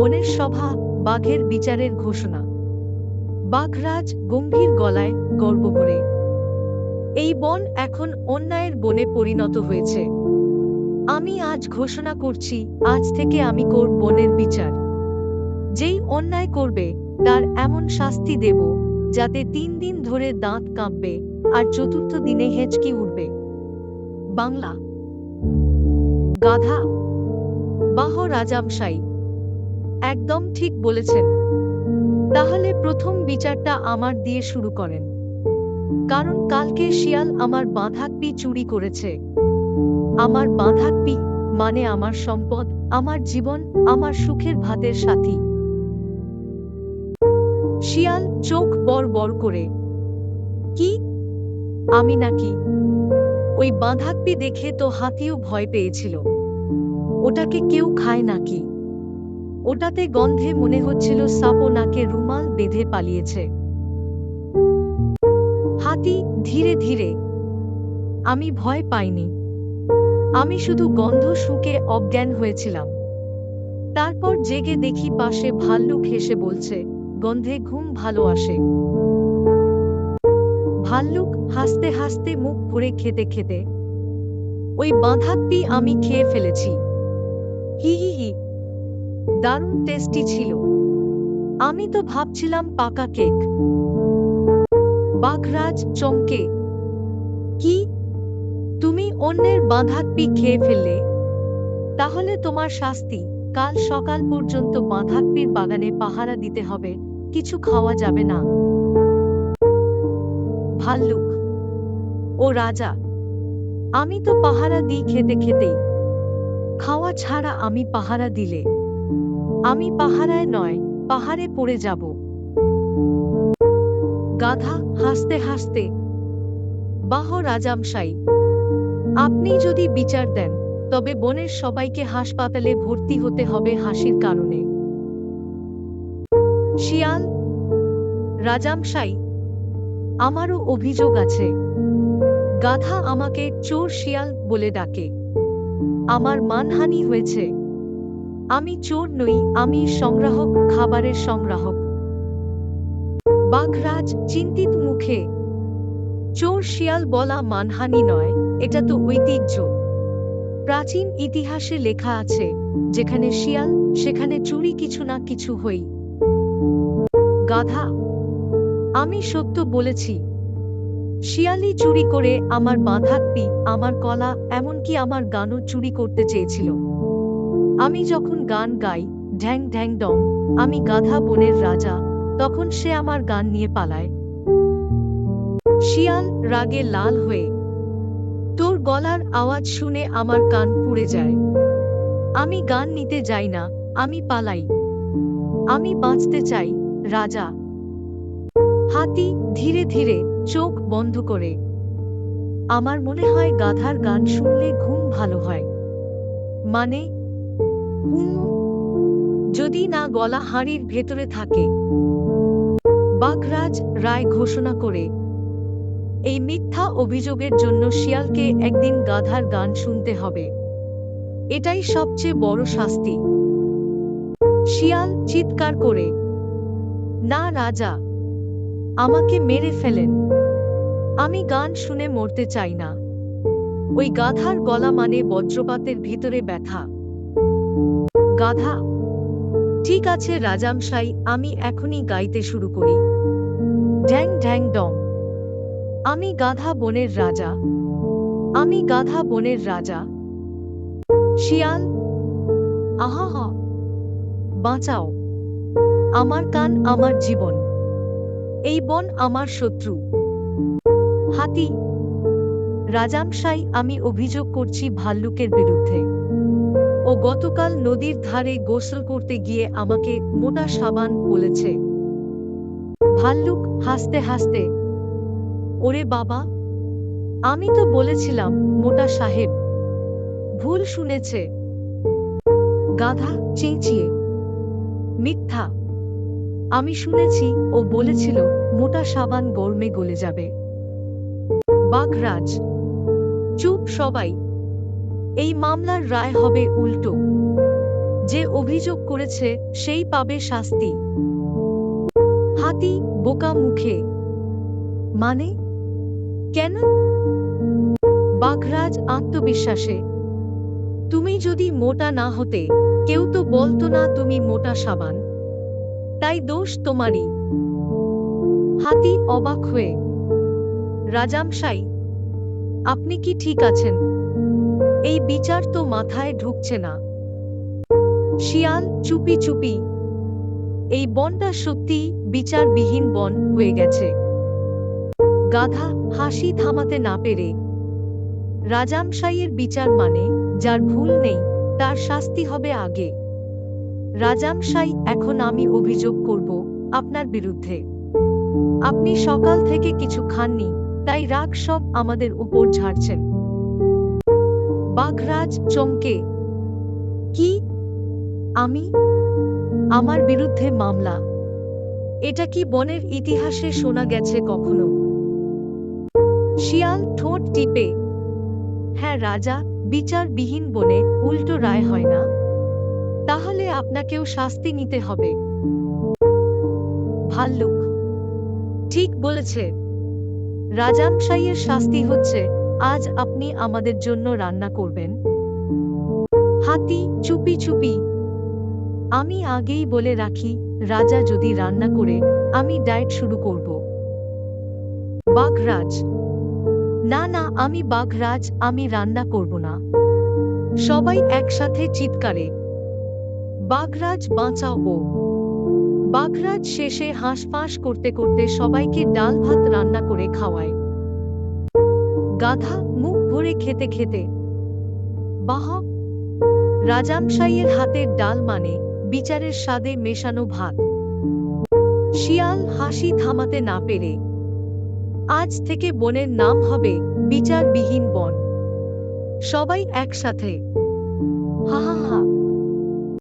বনের সভা, বাঘের বিচারের ঘোষণা। বাঘরাজ গম্ভীর গলায়, গর্ব করে, এই বন এখন অন্যায়ের বনে পরিণত হয়েছে। আমি আজ ঘোষণা করছি, আজ থেকে আমি করব বনের বিচার। যেই অন্যায় করবে তার এমন শাস্তি দেব যাতে 3 দিন ধরে দাঁত কাঁপবে আর চতুর্থ দিনে হেঁচকি উঠবে। বাংলা। গাধা। বাহ রাজামশাই, একদম ঠিক বলেছেন। তাহলে প্রথম বিচারটা আমার দিয়ে শুরু করেন। কারণ কালকে শিয়াল আমার বাঁধাকপি চুরি করেছে। আমার বাঁধাকপি মানে আমার সম্পদ, আমার জীবন, আমার সুখের ভাতের সাথী। শিয়াল চোখ বড় বড় করে, কি? আমি নাকি? ওই বাঁধাকপি দেখে তো হাতিও ভয় পেয়েছিল। ওটাকে কেউ খায় নাকি? ওটাতে গন্ধে মনে হচ্ছিল সাপও নাকে রুমাল বেঁধে পালিয়েছে। হাতি ধীরে ধীরে, আমি ভয় পাইনি। আমি শুধু গন্ধ শুঁকে অজ্ঞান হয়েছিলাম। তারপর জেগে দেখি পাশে ভাল্লুক হেসে বলছে, গন্ধে ঘুম ভালো আসে। ভাল্লুক হাসতে হাসতে মুখ ভরে খেতে খেতে, ওই বাঁধাকপি আমি খেয়ে ফেলেছি। হি হি হি, দারুণ টেস্টি ছিল। আমি তো ভাবছিলাম পাকা কেক। বাঘরাজ চমকে, কি? তুমি অন্যের বাঁধাকপি খেয়ে ফেললে? তাহলে তোমার শাস্তি, কাল সকাল পর্যন্ত বাঁধাকপির বাগানে পাহারা দিতে হবে, কিছু খাওয়া যাবে না। ভাল্লুক, ও রাজা, আমি তো পাহারা দিই খেতে খেতেই। খাওয়া ছাড়া আমি পাহারা দিলে আমি পাহারায় নয়, পাহাড়ে পড়ে যাব। গাধা হাসতে হাসতে, বাহ রাজামশাই, আপনি যদি বিচার দেন তবে বনের সবাইকে হাসপাতালে ভর্তি হতে হবে হাসির কারণে। শিয়াল, রাজামশাই, আমারও অভিযোগ আছে। গাধা আমাকে চোর শিয়াল বলে ডাকে। আমার মানহানি হয়েছে। আমি চোর নই, আমি সংগ্রাহক, খাবারের সংগ্রাহক। বাঘরাজ চিন্তিত মুখে, চোর শিয়াল বলা মানহানি নয়, এটা তো ঐতিহ্য। প্রাচীন ইতিহাসে লেখা আছে, যেখানে শিয়াল সেখানে চুরি কিছু না কিছু হই। গাধা, আমি সত্য বলেছি। শিয়ালই চুরি করে আমার বাঁধাকপি, আমার কলা, এমনকি আমার গানও চুরি করতে চেয়েছিল। আমি যখন গান গাই, ঢ্যাং ঢ্যাং ডং, আমি গাধা বনের রাজা, তখন সে আমার গান নিয়ে পালায়। শিয়াল রাগে লাল হয়ে, তোর গলার আওয়াজ শুনে আমার কান পুড়ে যায়। আমি গান নিতে যাই না, আমি পালাই। আমি বাঁচতে চাই, রাজা। হাতি ধীরে ধীরে চোখ বন্ধ করে, আমার মনে হয় গাধার গান শুনলে ঘুম ভালো হয়। মানে? হুম, যদি না গলা হাঁড়ির ভেতরে থাকে। বাঘরাজ রায় ঘোষণা করে, এই মিথ্যা অভিযোগের জন্য শিয়ালকে একদিন গাধার গান শুনতে হবে। এটাই সবচেয়ে বড় শাস্তি। শিয়াল চিৎকার করে, না রাজা, আমাকে মেরে ফেলেন। আমি গান শুনে মরতে চাই না। ওই গাধার গলা মানে বজ্রপাতের ভিতরে ব্যথা। গাধা, ঠিক আছে রাজামশাই, আমি এখনই গাইতে শুরু করি। ঢ্যাং ঢ্যাং ডং, আমি গাধা বনের রাজা, আমি গাধা বনের রাজা। শিয়াল, আহা, বাঁচাও, আমার কান, আমার জীবন, এই বন আমার শত্রু। হাতি, রাজামশাই, আমি অভিযোগ করছি ভাল্লুকের বিরুদ্ধে। ও গতকাল নদীর ধারে গোসল করতে গিয়ে আমাকে মোটা সাবান বলেছে। ভাল্লুক হাসতে হাসতে, ওরে বাবা, আমি তো বলেছিলাম মোটা সাহেব, ভুল শুনেছে। গাধা চেঁচিয়ে, মিথ্যা, আমি শুনেছি, ও বলেছিল মোটা সাবান গরমে গলে যাবে। বাঘরাজ, চুপ সবাই, এই মামলার রায় হবে উল্টো। যে অভিযোগ করেছে সেই পাবে শাস্তি। হাতি বোকা মুখে, মানে কেন? বাঘরাজ আত্মবিশ্বাসে, তুমি যদি মোটা না হতে, কেউ তো বলতো না তুমি মোটা সাবান, তাই দোষ তোমারই। হাতি অবাক হয়ে, রাজামশাই, আপনি কি ঠিক আছেন? এই বিচার তো মাথায় ঢুকছে না। শিয়াল চুপি চুপি, এই বনটা সত্যি বিচারবিহীন বন হয়ে গেছে। গাধা হাসি থামাতে না পেরে, রাজামশাইয়ের বিচার মানে যার ভুল নেই তার শাস্তি হবে আগে। রাজামশাই, এখন আমি অভিযোগ করব আপনার বিরুদ্ধে। আপনি সকাল থেকে কিছু খাননি, তাই রাগ সব আমাদের উপর ঝাড়ছেন। বাঘরাজ চমকে, কি? আমি? আমার বিরুদ্ধে মামলা? এটা কি বনের ইতিহাসে শোনা গেছে কখনো? শিয়াল ঠোঁট টিপে, হ্যাঁ রাজা, বিচারবিহীন বনে উল্টো রায় হয় না। তাহলে আপনাকেও শাস্তি নিতে হবে। ভাল্লুক, ঠিক বলেছে। রাজামশাইয়ের শাস্তি হচ্ছে আজ আপনি আমাদের জন্য রান্না করবেন। হাতি চুপি চুপি, আমি আগেই বলে রাখি, রাজা যদি রান্না করে আমি ডায়েট শুরু করব। বাঘরাজ, না না, আমি বাঘরাজ, আমি রান্না করব না। সবাই একসাথে চিৎকারে, বাঘরাজ বাঁচাও ও। বাঘরাজ শেষে হাঁসফাঁস করতে করতে সবাইকে ডাল ভাত রান্না করে খাওয়ায়। গাধা মুখ ভরে খেতে খেতে, বাহ, রাজামশাইয়ের হাতের ডাল মানে বিচারের স্বাদে মেশানো ভাত। শিয়াল হাসি থামাতে না পেরে, আজ থেকে বনের নাম হবে বিচারবিহীন বন। সবাই একসাথে হা হা হা।